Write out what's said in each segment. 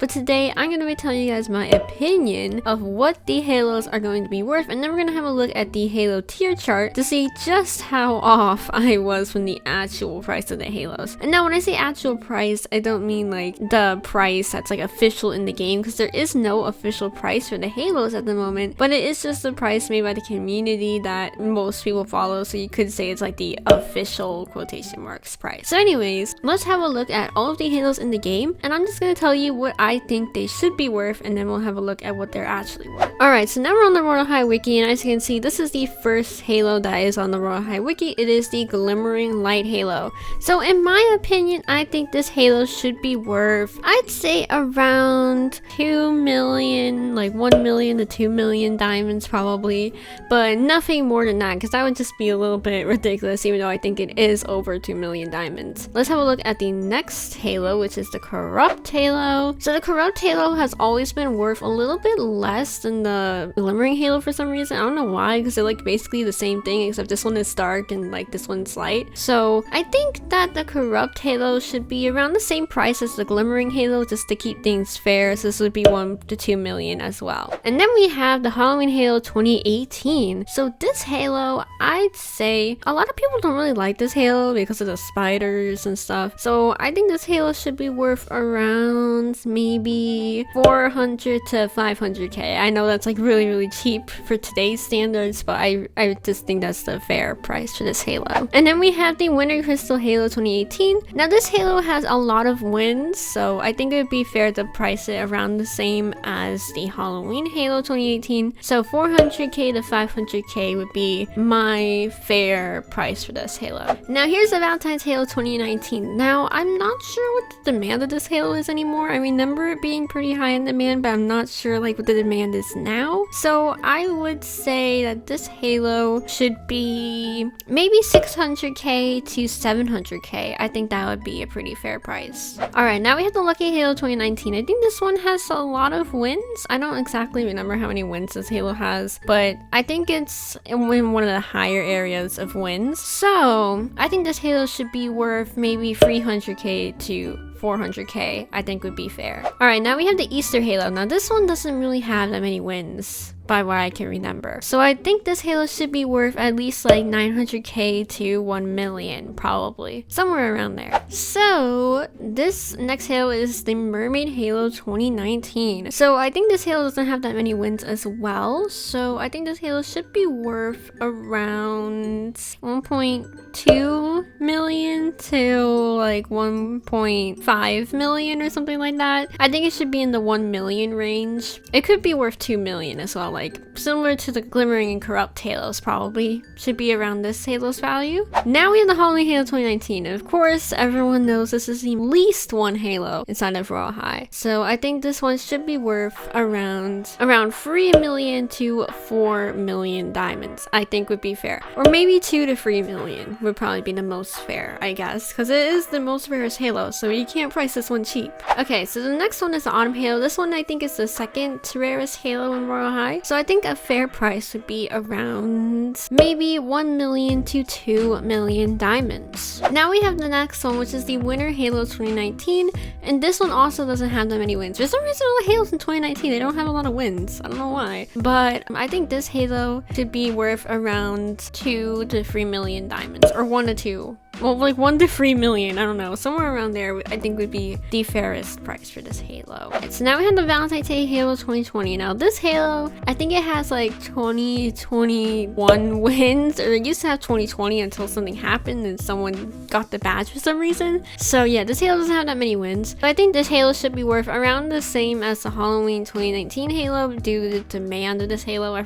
But today I'm going to be telling you guys my opinion of what the halos are going to be worth, and then we're going to have a look at the halo tier chart to see just how off I was from the actual price of the halos. And now when I say actual price, I don't mean like the price that's like official in the game, because there is no official price for the halos at the moment, but it is just the price made by the community that most people follow, so you could say it's like the official quotation marks price. So anyways, let's have a look at all of the halos in the game, and I'm just going to tell you what I think they should be worth, and then we'll have a look at what they're actually worth. Alright, so now we're on the Royale High wiki, and as you can see, this is the first halo that is on the Royale High wiki. It is the Glimmering Light halo. So in my opinion, I think this halo should be worth, I'd say around 2 million, like 1 million to 2 million diamonds probably, but nothing more than that, because that would just be a little bit ridiculous, even though I think it is over 2 million diamonds. Let's have a look at the next halo, which is the Corrupt halo. So the Corrupt halo has always been worth a little bit less than the Glimmering halo for some reason. I don't know why, because they're like basically the same thing, except this one is dark and like this one's light. So I think that the Corrupt halo should be around the same price as the Glimmering halo, just to keep things fair. So this would be 1 to 2 million as well. And then we have the Halloween halo 2018. So this halo, I'd say a lot of people don't really like this halo because of the spiders and stuff. So I think this halo should be worth around maybe 400 to 500k. I know that's like really cheap for today's standards, but I just think that's the fair price for this halo. And then we have the Winter Crystal halo 2018. Now this halo has a lot of wins, so I think it would be fair to price it around the same as the Halloween halo 2018. So 400k to 500k would be my fair price for this halo. Now here's the Valentine's halo 2019. Now I'm not sure what the demand of this halo is anymore. I remember it being pretty high in demand, but I'm not sure like what the demand is now. So I would say that this halo should be maybe 600k to 700k. I think that would be a pretty fair price. Alright, now we have the Lucky halo 2019. I think this one has a lot of wins. I don't exactly remember how many wins this halo has, but I think it's in one of the higher areas of wins. So I think this halo should be worth maybe 300k to 400k, I think would be fair. Alright, now we have the Easter halo. Now this one doesn't really have that many wins by what I can remember. So I think this halo should be worth at least like 900k to 1 million, probably. Somewhere around there. So this next halo is the Mermaid halo 2019. So I think this halo doesn't have that many wins as well. So I think this halo should be worth around 1.2 million to like 1.5 million or something like that. I think it should be in the 1 million range. It could be worth 2 million as well, like similar to the Glimmering and Corrupt halos, probably should be around this halo's value. Now we have the Halloween halo 2019, and of course everyone knows this is the least one halo inside of Royale High. So I think this one should be worth around 3 million to 4 million diamonds, I think would be fair. Or maybe 2 to 3 million would probably be the most fair, I guess, because it is the most rarest halo, so you can't price this one cheap. Okay, so the next one is the Autumn halo. This one I think is the second rarest halo in Royale High. So I think a fair price would be around maybe 1 million to 2 million diamonds. Now we have the next one, which is the Winter halo 2019, and this one also doesn't have that many wins. For some reason all the halos in 2019, they don't have a lot of wins. I don't know why, but I think this halo should be worth around 2 to 3 million diamonds, or 1 to 2. Well, like 1 to 3 million, I don't know, somewhere around there I think would be the fairest price for this halo. Right, so now we have the Valentine's Day halo 2020. Now this halo, I think it has like 2021 wins, or it used to have 2020 until something happened and someone got the badge for some reason. So yeah, this halo doesn't have that many wins, but I think this halo should be worth around the same as the Halloween 2019 halo due to the demand of this halo. A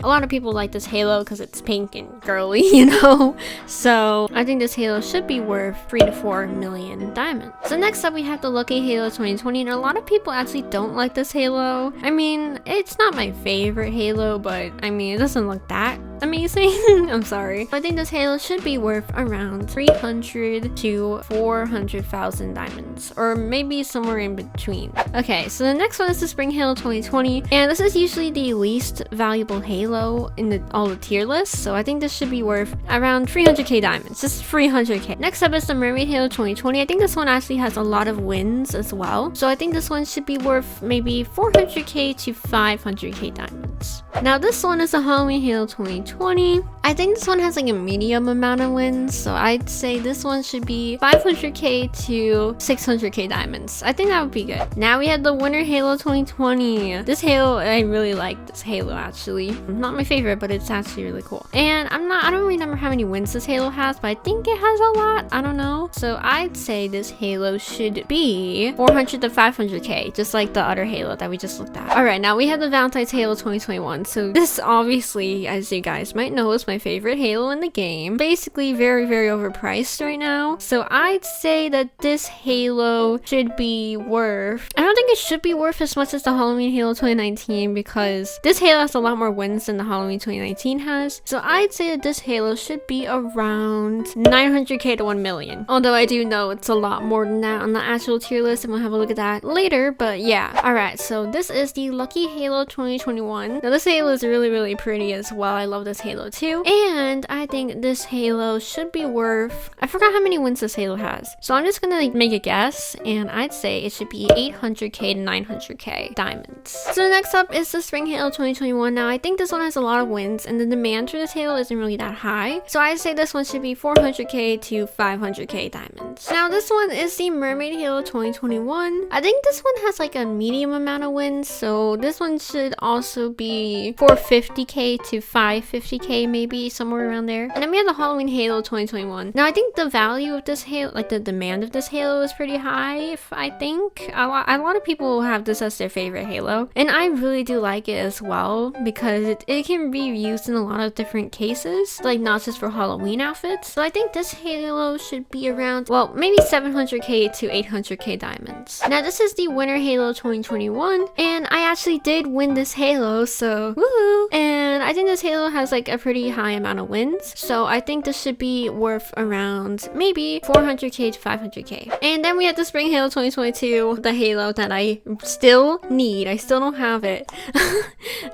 lot of people like this halo because it's pink and girly, you know? So I think this halo should be worth 3 to 4 million diamonds. So next up we have the Lucky halo 2020, and a lot of people actually don't like this halo. I mean, it's not my favorite halo, but I mean, it doesn't look that amazing. I'm sorry. I think this halo should be worth around 300 to 400,000 diamonds, or maybe somewhere in between. Okay, so the next one is the Spring Halo 2020, and this is usually the least valuable halo in all the tier lists, so I think this should be worth around 300k diamonds, just 300k. Next up is the Mermaid Halo 2020. I think this one actually has a lot of wins as well, so I think this one should be worth maybe 400k to 500k diamonds. Now this one is the Halloween Halo 2020. I think this one has like a medium amount of wins, so I'd say this one should be 500k to 600k diamonds. I think that would be good. Now we have the Winter Halo 2020. This halo, I really like this halo actually. Not my favorite, but it's actually really cool. And I don't remember how many wins this halo has, but I think it has a lot. I don't know. So I'd say this halo should be 400 to 500k, just like the other halo that we just looked at. Alright, now we have the Valentine's Halo 2021. So this obviously, as you guys might know, is my favorite halo in the game. Basically very, very overpriced right now. So I'd say that this halo should be worth, I don't think it should be worth as much as the Halloween Halo 2019, because this halo has a lot more wins than the Halloween 2019 has. So I'd say that this halo should be around 900k to 1 million. Although I do know it's a lot more than that on the actual tier list, and we'll have a look at that later, but yeah. Alright, so this is the Lucky Halo 2021. Now this halo is really, really pretty as well. I love this halo too. And I think this halo should be worth, I forgot how many wins this halo has. So I'm just gonna like make a guess, and I'd say it should be 800k to 900k diamonds. So next up is the Spring Halo 2021. Now I think this one has a lot of wins, and the demand for this halo isn't really that high. So I'd say this one should be 400k to 500k diamonds. Now this one is the Mermaid Halo 2021. I think this one has like a medium amount of wins, so this one should also be 450k to 550k, maybe somewhere around there. And then we have the Halloween Halo 2021. Now I think the value of this halo, like the demand of this halo, is pretty high. I think a lot of people have this as their favorite halo, and I really do like it as well, because it can be used in a lot of different cases, like not just for Halloween outfits. So I think this halo should be around, well, maybe 700k to 800k diamonds. Now this is the Winter Halo 2021, and I actually did win this halo, so woohoo! And I think this halo has like a pretty high amount of wins, so I think this should be worth around maybe 400k to 500k. And then we have the Spring Halo 2022, the halo that I still need. I still don't have it.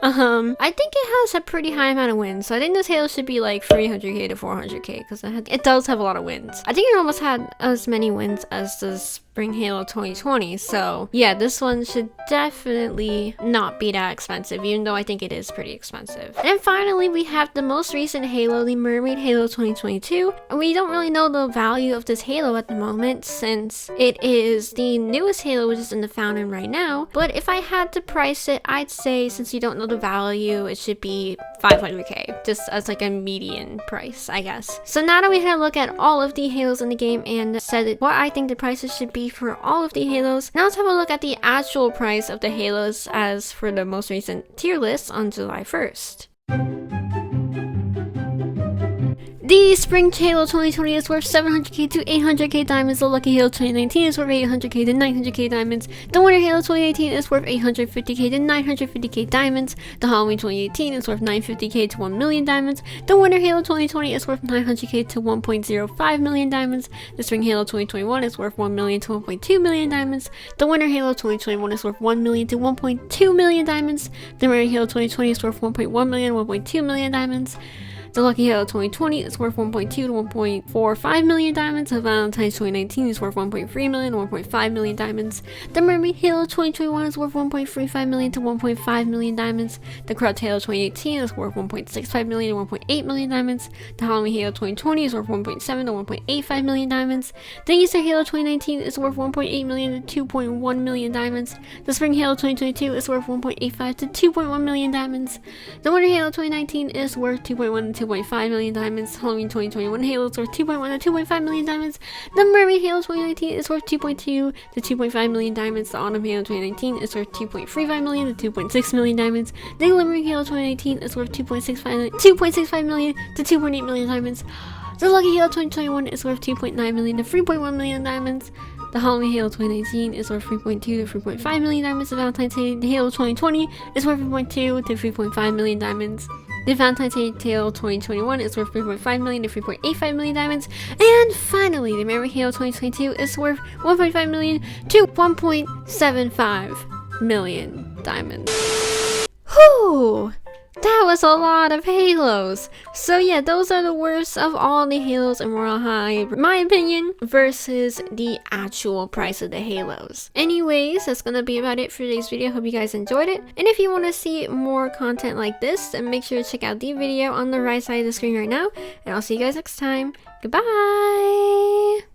I think it has a pretty high amount of wins, so I think this halo should be like 300k to 400k, because it does have a lot of wins. I think it almost had as many wins as the Spring Halo 2020, so yeah, this one should definitely not be that expensive, even though I think it is pretty expensive. And finally, we have the most recent halo, the Mermaid Halo 2022. And we don't really know the value of this halo at the moment, since it is the newest halo which is in the fountain right now. But if I had to price it, I'd say, since you don't know the value, it should be 500k, just as like a median price, I guess. So now that we had a look at all of the halos in the game and said what I think the prices should be for all of the halos, now let's have a look at the actual price of the halos as for the most recent tier list on July 1st. The Spring Halo 2020 is worth 700k to 800k diamonds. The Lucky Halo 2019 is worth 800k to 900k diamonds. The Winter Halo 2018 is worth 850k to 950k diamonds. The Halloween 2018 is worth 950k to 1 million diamonds. The Winter Halo 2020 is worth 900k to 1.05 million diamonds. The Spring Halo 2021 is worth 1 million to 1.2 million diamonds. The Winter Halo 2021 is worth 1 million to 1.2 million diamonds. The Mermaid Halo 2020 is worth 1.1 million to 1.2 million diamonds. The Lucky Halo 2020 is worth 1.2 to 1.45 million diamonds. The Valentine's 2019 is worth 1.3 million to 1.5 million diamonds. The Mermaid Halo 2021 is worth 1.35 million to 1.5 million diamonds. The Crowd Halo 2018 is worth 1.65 million to 1.8 million diamonds. The Halloween Halo 2020 is worth 1.7 to 1.85 million diamonds. The Easter Halo 2019 is worth 1.8 million to 2.1 million diamonds. The Spring Halo 2022 is worth 1.85 to 2.1 million diamonds. The Winter Halo 2019 is worth 2.1 to 2.5 million diamonds. Halloween 2021 Halo is worth 2.1 to 2.5 million diamonds. The Mermaid Halo 2019 is worth 2.2 to 2.5 million diamonds. The Autumn Halo 2019 is worth 2.35 million to 2.6 million diamonds. The Glimmering Halo 2019 is worth 2.65 million to 2.8 million diamonds. The Lucky Halo 2021 is worth 2.9 million to 3.1 million diamonds. The Halloween Halo 2019 is worth 3.2 to 3.5 million diamonds. The Valentine's Halo 2020 is worth 3.2 to 3.5 million diamonds. The Valentine's Day Halo 2021 is worth 3.5 million to 3.85 million diamonds. And finally, the Memory Halo 2022 is worth 1.5 million to 1.75 million diamonds. Whew! That was a lot of Halos. So yeah, those are the worst of all the Halos in Royale High, in my opinion, versus the actual price of the Halos. Anyways, that's gonna be about it for today's video. Hope you guys enjoyed it. And if you want to see more content like this, then make sure to check out the video on the right side of the screen right now. And I'll see you guys next time. Goodbye!